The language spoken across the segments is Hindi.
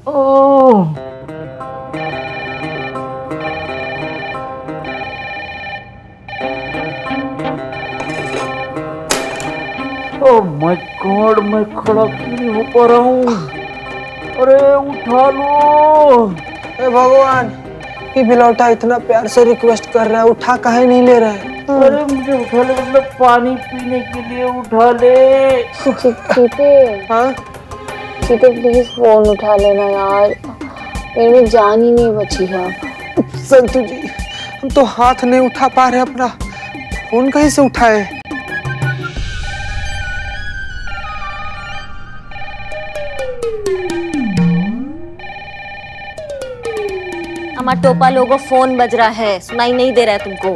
ओह ओह माय गॉड, मैं खड़ा क्यों नहीं हो पा रहा हूँ? अरे उठा लो। हे भगवान, ये बिलौटा इतना प्यार से रिक्वेस्ट कर रहा है, उठा काहे नहीं ले रहा है? अरे मुझे उठा ले, मतलब पानी पीने के लिए उठा ले। चीते हाँ चीते प्लीज फोन उठा लेना यार, मेरे में जान ही नहीं बची है। संतु जी, हम तो हाथ नहीं उठा पा रहे अपना, फोन कहीं से उठाए? हमारा टोपा लोगो फोन बज रहा है, सुनाई नहीं दे रहा है तुमको?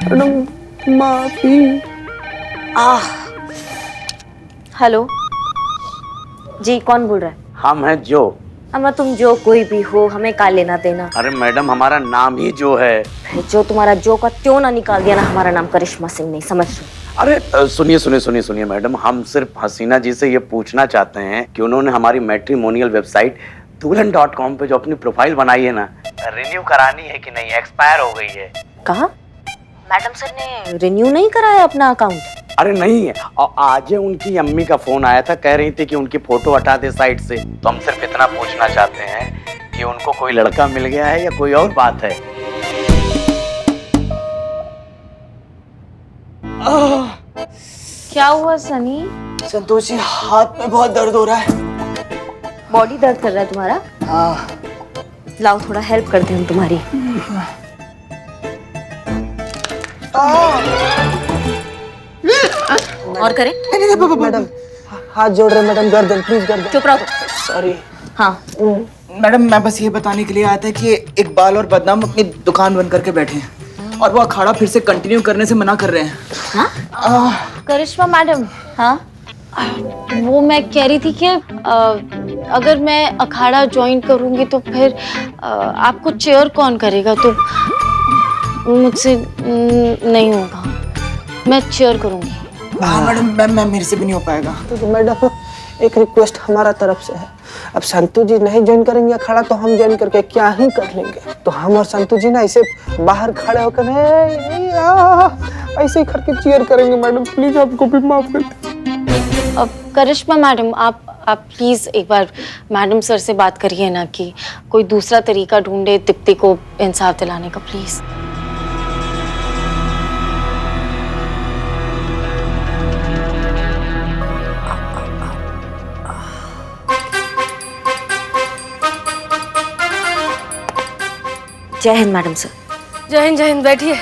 मैडम माफी। हेलो जी, कौन बोल रहा है? हम हैं जो। अम्मा तुम जो कोई भी हो, हमें का लेना देना। अरे मैडम, हमारा नाम ही जो है। जो तुम्हारा जो का त्यों ना निकाल दिया ना, हमारा नाम करिश्मा सिंह नहीं, समझ लो। अरे सुनिए सुनिए सुनिए सुनिए मैडम, हम सिर्फ हसीना जी से ये पूछना चाहते हैं कि उन्होंने हमारी मैट्रिमोनियल वेबसाइट dulan.com पे जो अपनी प्रोफाइल बनाई है ना, रिन्यू करानी है कि नहीं, एक्सपायर हो गई है। कहा? मैडम सर ने रिन्यू नहीं कराया अपना अकाउंट? अरे नहीं, और आज उनकी अम्मी का फोन आया था, कह रही थी कि उनकी फोटो हटा दे साइट से। तो हम सिर्फ इतना पूछना चाहते हैं कि उनको कोई लड़का मिल गया है या कोई और बात है। क्या हुआ सनी? संतोष जी, हाथ में बहुत दर्द हो रहा है। बॉडी दर्द कर रहा है तुम्हारा? हाँ। लाओ थोड़ा हेल्प करते हैं हम तुम्हारी। और करें? मैडम हाथ जोड़ रहे मैडम, गर्दन प्लीज, गर्दन। चुप रहो। सॉरी। हाँ मैडम, मैं बस ये बताने के लिए आया था कि इकबाल और बदनाम अपनी दुकान बंद करके बैठे हैं और वो अखाड़ा फिर से कंटिन्यू करने से मना कर रहे हैं। करिश्मा मैडम, हाँ, वो मैं कह रही थी कि अगर मैं अखाड़ा ज्वाइन करूंगी तो फिर आपको चेयर कौन करेगा? तो मुझसे नहीं होगा, मैं चेयर करूंगी। हाँ मैडम, मैं मेरे से भी नहीं हो पाएगा। तो मैडम एक रिक्वेस्ट हमारा तरफ से है, अब संतु जी नहीं ज्वाइन करेंगे अखाड़ा तो हम ज्वाइन करके क्या ही कर लेंगे। तो हम और संतु जी ना ऐसे बाहर खड़े होकर ऐसे ही करके चीयर करेंगे। मैडम प्लीज आपको भी माफ कर दीजिए। अब करिश्मा मैडम, आप प्लीज एक बार मैडम सर से बात करिए ना कि कोई दूसरा तरीका ढूंढे दीप्ति को इंसाफ दिलाने का, प्लीज। जय हिंद मैडम सर। जय हिंद, जय हिंद। बैठिए।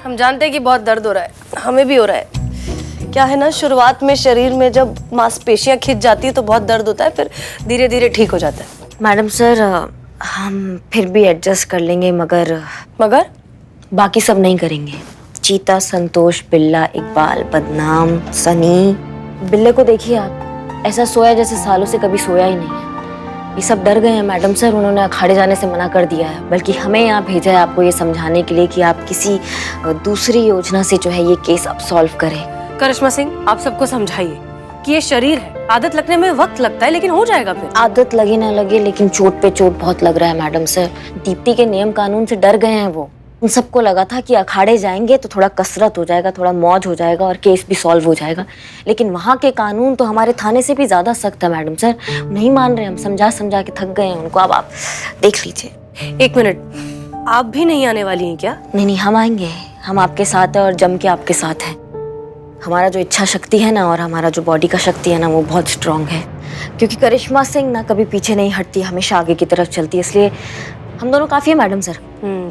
हम जानते हैं कि बहुत दर्द हो रहा है, हमें भी हो रहा है। क्या है ना, शुरुआत में शरीर में जब मांसपेशियां खिंच जाती है तो बहुत दर्द होता है, फिर धीरे धीरे ठीक हो जाता है। मैडम सर, हम फिर भी एडजस्ट कर लेंगे, मगर बाकी सब नहीं करेंगे। चीता, संतोष, बिल्ला, इकबाल, बदनाम, सनी। बिल्ले को देखिए आप, ऐसा सोया जैसे सालों से कभी सोया ही नहीं है। ये सब डर गए हैं मैडम सर, उन्होंने अखाड़े जाने से मना कर दिया है, बल्कि हमें यहाँ भेजा है आपको ये समझाने के लिए कि आप किसी दूसरी योजना से जो है ये केस अब सॉल्व करें। करिश्मा सिंह, आप सबको समझाइए कि ये शरीर है, आदत लगने में वक्त लगता है, लेकिन हो जाएगा फिर। आदत लगे ना लगे, लेकिन चोट पे चोट बहुत लग रहा है मैडम सर। दीप्ति के नियम कानून से डर गए हैं वो। उन सबको लगा था कि अखाड़े जाएंगे तो थोड़ा कसरत हो जाएगा, थोड़ा मौज हो जाएगा और केस भी सॉल्व हो जाएगा, लेकिन वहाँ के कानून तो हमारे थाने से भी ज्यादा सख्त है मैडम सर। नहीं मान रहे, हम समझा समझा के थक गए हैं उनको। अब आप देख लीजिए। एक मिनट, आप भी नहीं आने वाली हैं क्या? नहीं, हम आएंगे, हम आपके साथ है और जम के आपके साथ है। हमारा जो इच्छा शक्ति है ना और हमारा जो बॉडी का शक्ति है ना, वो बहुत स्ट्रांग है, क्योंकि करिश्मा सिंह ना कभी पीछे नहीं हटती, हमेशा आगे की तरफ चलती है, इसलिए हम दोनों काफी है मैडम सर।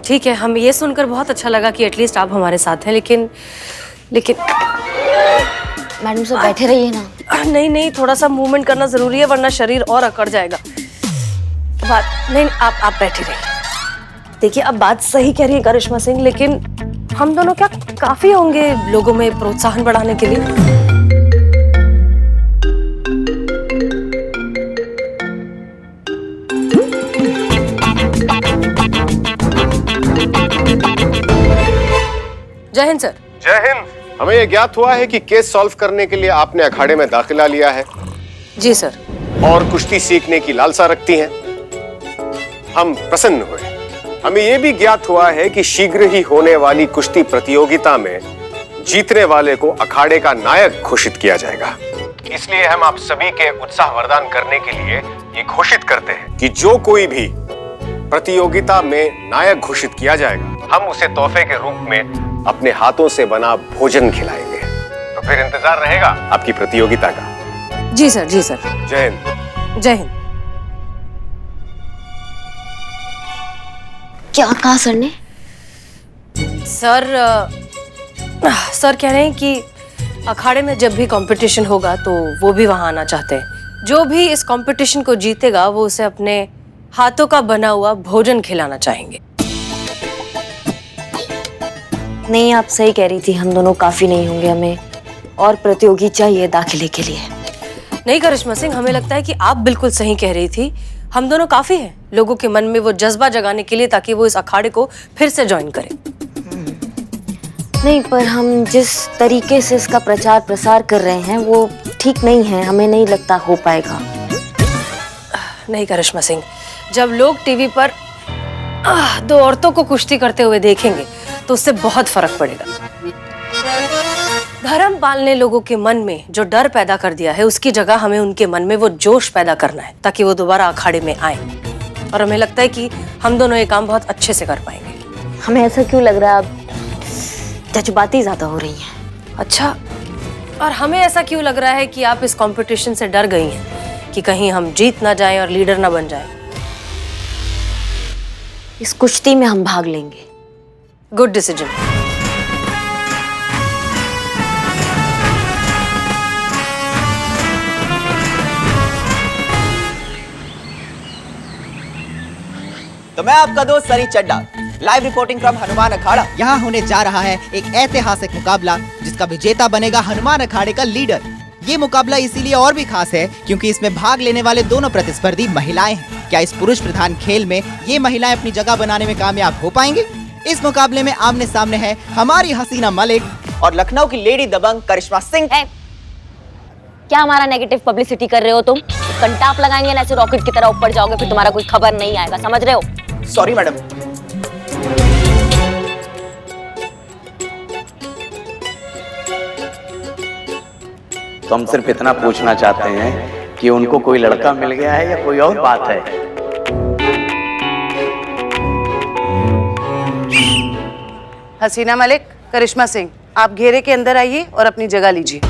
ठीक है, हमें ये सुनकर बहुत अच्छा लगा कि एटलीस्ट आप हमारे साथ हैं, लेकिन मैडम सर बैठे रहिए ना। नहीं, थोड़ा सा मूवमेंट करना जरूरी है, वरना शरीर और अकड़ जाएगा। नहीं, आप बैठे रहिए। देखिए, अब बात सही कह रही है करिश्मा सिंह, लेकिन हम दोनों क्या काफी होंगे लोगों में प्रोत्साहन बढ़ाने के लिए? जय हिंद सर। जय हिंद। हमें यह ज्ञात हुआ है कि केस सॉल्व करने के लिए आपने अखाड़े में दाखिला लिया है। जी सर। और कुश्ती सीखने की लालसा रखती हैं। हम प्रसन्न हुए। हमें यह भी ज्ञात हुआ है कि शीघ्र ही होने वाली कुश्ती प्रतियोगिता में जीतने वाले को अखाड़े का नायक घोषित किया जाएगा। इसलिए हम आप सभी के उत्साह वर्धन करने के लिए ये घोषित करते हैं कि जो कोई भी प्रतियोगिता में नायक घोषित किया जाएगा, हम उसे तोहफे के रूप में अपने हाथों से बना भोजन खिलाएंगे। तो फिर इंतजार रहेगा आपकी प्रतियोगिता का। जी सर, जी सर। जय हिंद। जय हिंद। क्या कहा सर ने? सर कह रहे हैं कि अखाड़े में जब भी कंपटीशन होगा तो वो भी वहां आना चाहते हैं। जो भी इस कंपटीशन को जीतेगा वो उसे अपने हाथों का बना हुआ भोजन खिलाना चाहेंगे। नहीं, आप सही कह रही थी, हम दोनों काफी नहीं होंगे, हमें और प्रतियोगी चाहिए दाखिले के लिए। नहीं करिश्मा सिंह, हमें लगता है कि आप बिल्कुल सही कह रही थी। हम दोनों काफी हैं लोगों के मन में वो जज्बा जगाने के लिए, ताकि वो इस अखाड़े को फिर से ज्वाइन करें। नहीं, पर हम जिस तरीके से इसका प्रचार प्रसार कर रहे हैं वो ठीक नहीं है, हमें नहीं लगता हो पाएगा। नहीं करिश्मा सिंह, जब लोग टीवी पर दो औरतों को कुश्ती करते हुए देखेंगे तो उससे बहुत फर्क पड़ेगा। धर्मपाल ने लोगों के मन में जो डर पैदा कर दिया है, उसकी जगह हमें उनके मन में वो जोश पैदा करना है, ताकि वो दोबारा अखाड़े में आए। और हमें लगता है कि हम दोनों ये काम बहुत अच्छे से कर पाएंगे। हमें ऐसा क्यों लग रहा है आप जज्बाती ज्यादा हो रही हैं? अच्छा, और हमें ऐसा क्यों लग रहा है कि आप इस कंपटीशन से डर गई हैं कि कहीं हम जीत ना जाएं और लीडर ना बन जाएं? इस कुश्ती में हम भाग लेंगे। Good decision. तो मैं आपका दोस्त सनी चड्डा, लाइव रिपोर्टिंग फ्रॉम हनुमान अखाड़ा। यहाँ होने जा रहा है एक ऐतिहासिक मुकाबला जिसका विजेता बनेगा हनुमान अखाड़े का लीडर। ये मुकाबला इसीलिए और भी खास है क्योंकि इसमें भाग लेने वाले दोनों प्रतिस्पर्धी महिलाएं हैं। क्या इस पुरुष प्रधान खेल में ये महिलाएं अपनी जगह बनाने में कामयाब हो पाएंगे? इस मुकाबले में आमने सामने है हमारी हसीना मलिक और लखनऊ की लेडी दबंग करिश्मा सिंह। क्या हमारा नेगेटिव पब्लिसिटी कर रहे हो तुम? कंटाप लगाएंगे ना, ऐसे रॉकेट की तरह ऊपर जाओगे, फिर तुम्हारा कोई खबर नहीं आएगा, समझ रहे हो? Sorry madam. तो हम सिर्फ इतना पूछना चाहते हैं कि उनको कोई लड़का मिल गया है या कोई और बात है? हसीना मलिक, करिश्मा सिंह, आप घेरे के अंदर आइए और अपनी जगह लीजिए।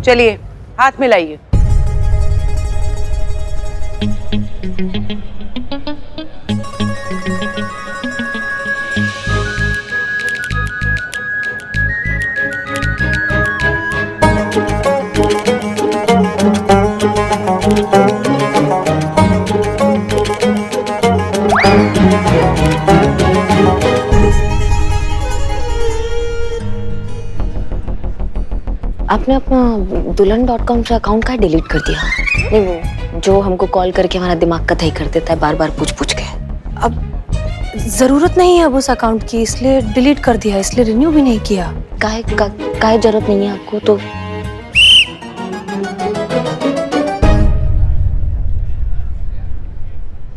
चलिए, हाथ मिलाइए। आपने अपना दुल्हन.com से अकाउंट का डिलीट कर दिया? नहीं, वो जो हमको कॉल करके हमारा दिमाग का दही कर देता है बार बार पूछ के। अब जरूरत नहीं है अब उस अकाउंट की, इसलिए डिलीट कर दिया, इसलिए रिन्यू भी नहीं किया। काहे जरूरत नहीं है आपको? तो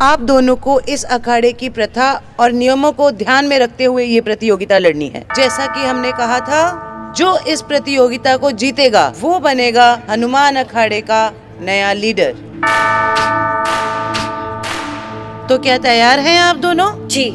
आप दोनों को इस अखाड़े की प्रथा और नियमों को ध्यान में रखते हुए ये प्रतियोगिता लड़नी है। जैसा कि हमने कहा था, जो इस प्रतियोगिता को जीतेगा वो बनेगा हनुमान अखाड़े का नया लीडर। तो क्या तैयार हैं आप दोनों? जी।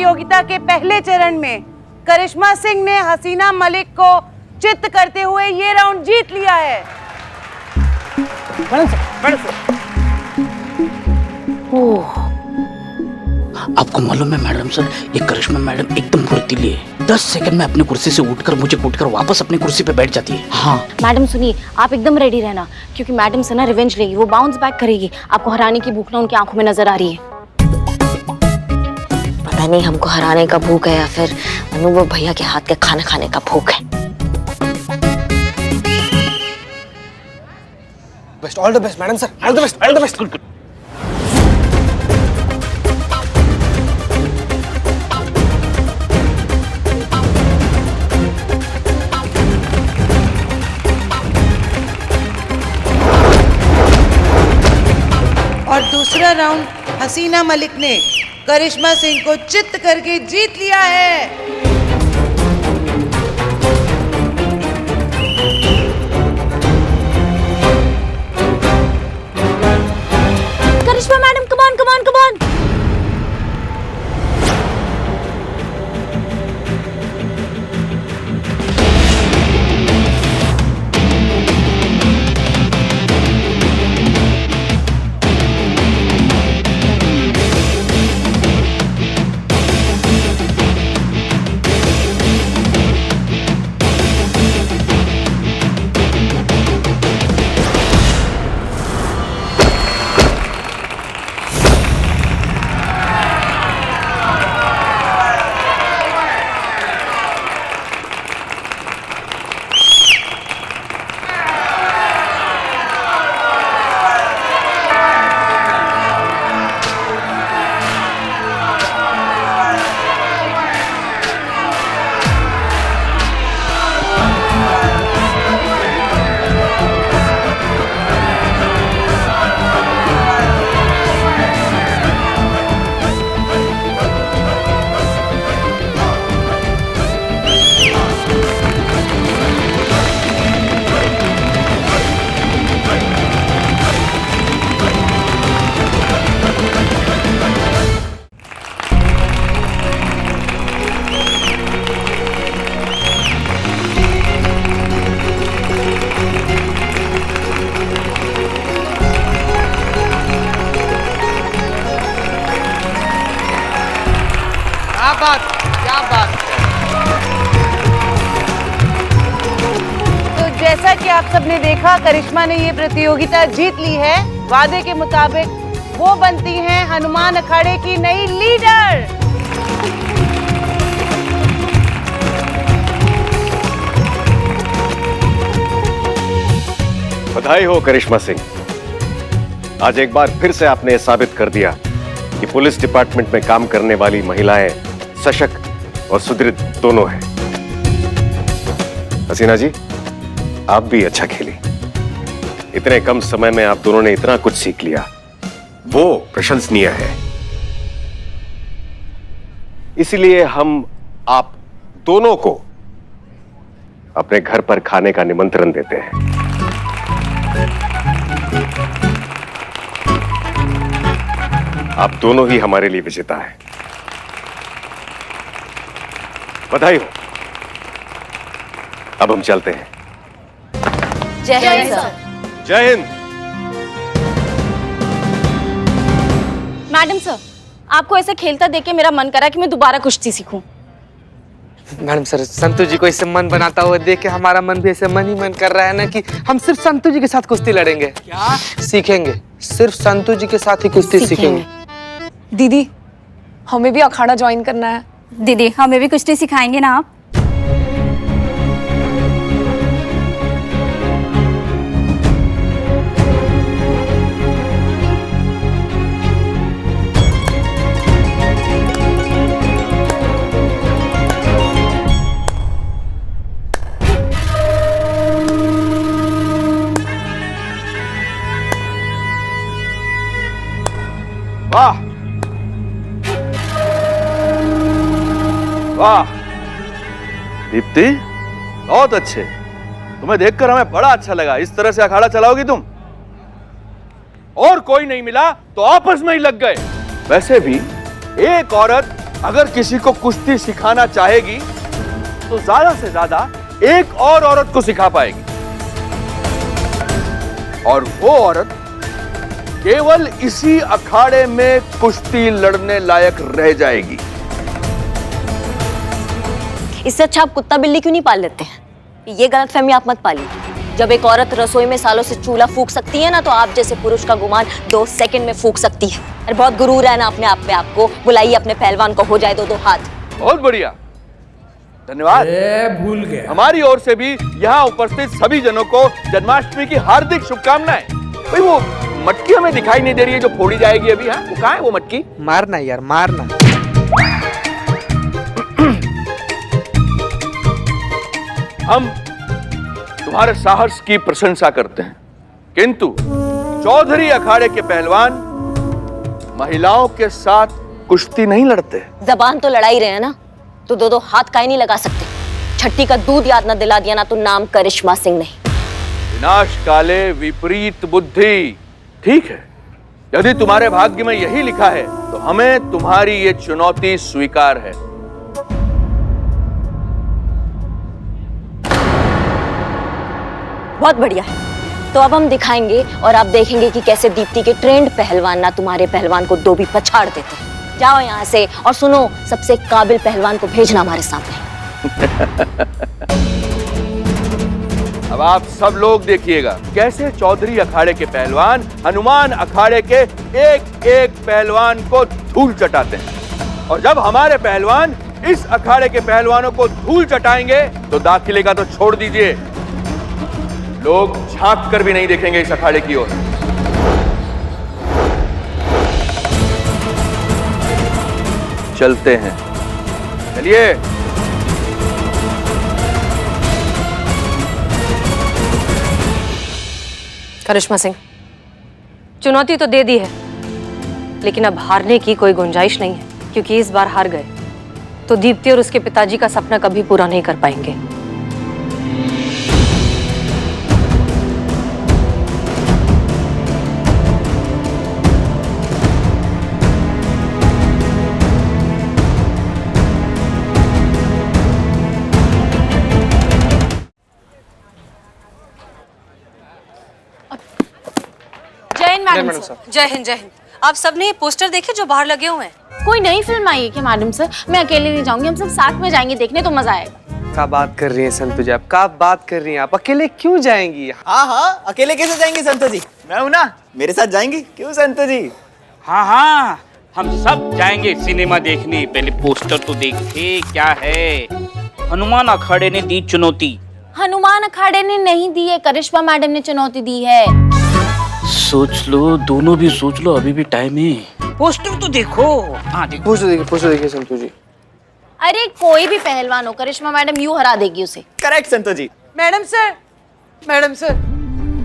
प्रतियोगिता के पहले चरण में करिश्मा सिंह ने हसीना मलिक को चित्त करते हुए ये राउंड जीत लिया है। आपको मालूम है मैडम सर, ये करिश्मा मैडम एकदम फुर्तीली है। 10 सेकंड में अपनी कुर्सी से उठकर मुझे कूटकर वापस अपनी कुर्सी पे बैठ जाती है। हाँ मैडम सुनिए, आप एकदम रेडी रहना, क्योंकि मैडम से ना रिवेंज लेगी, वो बाउंस बैक करेगी। आपको हराने की भूख ना उनकी आंखों में नजर आ रही है। पता नहीं हमको हराने का भूख है या फिर अनुभव भैया के हाथ के खाना खाने का भूख है। Best, all the best madam sir, all the best, all the best. और दूसरा राउंड हसीना मलिक ने करिश्मा सिंह को चित्त करके जीत लिया है। Karishma madam, come on come on come on. क्या बात। तो जैसा कि आप सबने देखा, करिश्मा ने ये प्रतियोगिता जीत ली है। वादे के मुताबिक वो बनती हैं हनुमान अखाड़े की नई लीडर। बधाई हो करिश्मा सिंह, आज एक बार फिर से आपने ये साबित कर दिया कि पुलिस डिपार्टमेंट में काम करने वाली महिलाएं सशक्त और सुदृढ़ दोनों हैं। हसीना जी, आप भी अच्छा खेली। इतने कम समय में आप दोनों ने इतना कुछ सीख लिया, वो प्रशंसनीय है। इसलिए हम आप दोनों को अपने घर पर खाने का निमंत्रण देते हैं। आप दोनों ही हमारे लिए विजेता हैं। बधाई हो। अब हम चलते हैं। जय हिंद सर। जय हिंद। मैडम सर, आपको ऐसे खेलता देख के मेरा मन करा कि मैं दोबारा कुश्ती सीखूं। मैडम सर, संतू जी को इससे मन बनाता हुआ देख के हमारा मन भी ऐसे मन ही मन कर रहा है ना कि हम सिर्फ संतू जी के साथ कुश्ती लड़ेंगे। क्या सीखेंगे? सिर्फ संतू जी के साथ ही कुश्ती सीखेंगे। दीदी, हमें भी अखाड़ा ज्वाइन करना है। दीदी, हमें भी कुश्ती सिखाएंगे ना आप? वाह वाह दीप्ति, बहुत अच्छे। तुम्हें देखकर हमें बड़ा अच्छा लगा। इस तरह से अखाड़ा चलाओगी तुम? और कोई नहीं मिला तो आपस में ही लग गए। वैसे भी एक औरत अगर किसी को कुश्ती सिखाना चाहेगी तो ज्यादा से ज्यादा एक और औरत को सिखा पाएगी, और वो औरत केवल इसी अखाड़े में कुश्ती लड़ने लायक रह जाएगी। इससे अच्छा आप कुत्ता बिल्ली क्यों नहीं पाल लेते हैं? ये गलतफहमी आप मत पालिए। जब एक औरत रसोई में सालों से चूल्हा फूंक सकती है ना, तो आप जैसे पुरुष का गुमान 2 सेकंड में फूंक सकती है। और बहुत गुरूर है ना अपने आप पे आपको। बुलाइए अपने पहलवान को, हो जाए 2-2 हाथ। बहुत बढ़िया, धन्यवाद। भूल गया। हमारी ओर से भी यहाँ उपस्थित सभी जनों को जन्माष्टमी की हार्दिक शुभकामनाएं। भाई वो मटकी हमें दिखाई नहीं दे रही है जो फोड़ी जाएगी अभी। हाँ, वो कहाँ है वो मटकी? मारना यार, मारना। हम तुम्हारे साहस की प्रशंसा करते हैं, किंतु चौधरी अखाड़े के पहलवान महिलाओं के साथ कुश्ती नहीं लड़ते। जबान तो लड़ा ही रहे हैं ना, तो 2-2 हाथ काहे नहीं लगा सकते? छठी का दूध याद ना दिला दिया ना, तो नाम करिश्मा सिंह नहीं। विनाश काले विपरीत बुद्धि। ठीक है, यदि तुम्हारे भाग्य में यही लिखा है तो हमें तुम्हारी ये चुनौती स्वीकार है। बहुत बढ़िया है, तो अब हम दिखाएंगे और आप देखेंगे कि कैसे दीप्ति के ट्रेंड पहलवान ना तुम्हारे पहलवान को 2 भी पछाड़ देते हैं। जाओ यहाँ से, और सुनो, सबसे काबिल पहलवान को भेजना हमारे सामने। अब आप सब लोग देखिएगा कैसे चौधरी अखाड़े के पहलवान हनुमान अखाड़े के एक-एक पहलवान को धूल चटाते हैं। और जब हमारे पहलवान इस अखाड़े के पहलवानों को धूल चटाएंगे तो दाखिले का तो छोड़ दीजिए, लोग झांक कर भी नहीं देखेंगे इस अखाड़े की ओर। चलते हैं, चलिए। करिश्मा सिंह, चुनौती तो दे दी है, लेकिन अब हारने की कोई गुंजाइश नहीं है, क्योंकि इस बार हार गए तो दीप्ति और उसके पिताजी का सपना कभी पूरा नहीं कर पाएंगे। Madam sir. जय हिंद, जय हिंद। आप सबने ये पोस्टर देखे जो बाहर लगे हुए हैं? कोई नई फिल्म आई है क्या मैडम सर? मैं अकेले नहीं जाऊंगी, हम सब साथ में जाएंगे देखने, तो मजा आएगा। क्या बात कर रही हैं संतु जी, आप क्या बात कर रही हैं? आप अकेले क्यों जाएंगी? हाँ हाँ, अकेले कैसे जाएंगे संतो जी? मैं हूं ना, मेरे साथ जाएंगी। क्यों संतो जी? हाँ हाँ, हम सब जाएंगे सिनेमा देखने। पहले पोस्टर तो देखे क्या है। हनुमान अखाड़े ने दी चुनौती। हनुमान अखाड़े ने नहीं दी है, करिश्मा मैडम ने चुनौती दी है। सोच लो, दोनों भी सोच लो, अभी भी टाइम है। पोस्टर तो देखो। हाँ देखो, पोस्टर देखिए संतु जी। अरे कोई भी पहलवान हो, करिश्मा मैडम यूं हरा देगी उसे। करेक्ट संतो जी। मैडम सर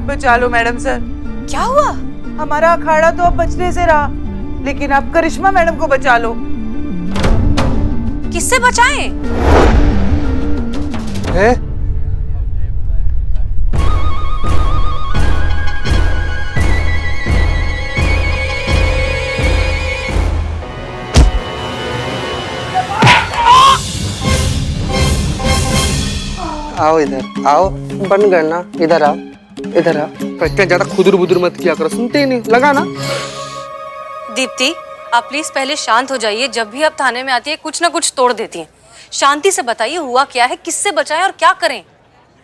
बचा लो मैडम सर। क्या हुआ? हमारा अखाड़ा तो अब बचने से रहा, लेकिन आप करिश्मा मैडम को बचा लो। किससे बचाएं? है? आओ इधर आओ, बन गए ना, इधर आओ, इधर आओ। इतना ज्यादा खुदुर बुदुर मत किया करो, सुनते ही नहीं, लगा ना। दीप्ति, आप प्लीज पहले शांत हो जाइए। जब भी आप थाने में आती है कुछ ना कुछ तोड़ देती हैं। शांति से बताइए हुआ क्या है, किससे बचाएं और क्या करें?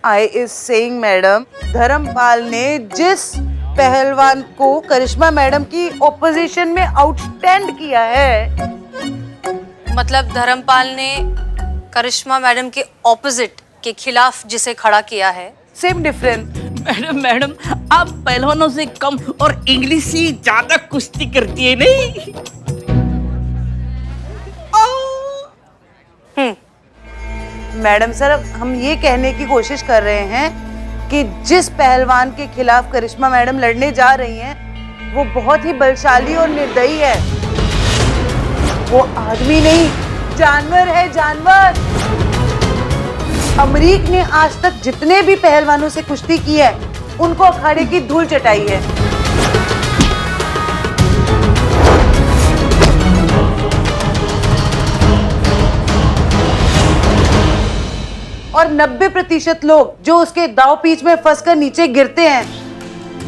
I is saying madam, Dharmpal ने जिस पहलवान को करिश्मा मैडम की ओपोजिशन में आउटस्टैंड किया है। मतलब धर्मपाल ने करिश्मा मैडम के ऑपोजिट के खिलाफ जिसे खड़ा किया है। Same difference. मैडम आप पहलवानों से कम और इंग्लिश से ज्यादा कुश्ती करती है नहीं? मैडम सर, हम ये कहने की कोशिश कर रहे हैं कि जिस पहलवान के खिलाफ करिश्मा मैडम लड़ने जा रही हैं, वो बहुत ही बलशाली और निर्दयी है। वो आदमी नहीं, जानवर है, जानवर। अमरीक ने आज तक जितने भी पहलवानों से कुश्ती की है, उनको अखाड़े की धूल चटाई है। और 90% लोग जो उसके दाव पीछ में फंसकर नीचे गिरते हैं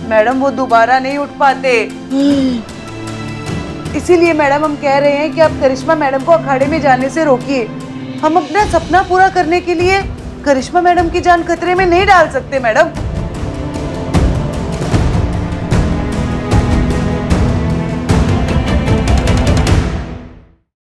मैडम, वो दोबारा नहीं उठ पाते। इसीलिए मैडम हम कह रहे हैं कि आप करिश्मा मैडम को अखाड़े में जाने से रोकिए। हम अपना सपना पूरा करने के लिए करिश्मा मैडम की जान खतरे में नहीं डाल सकते मैडम।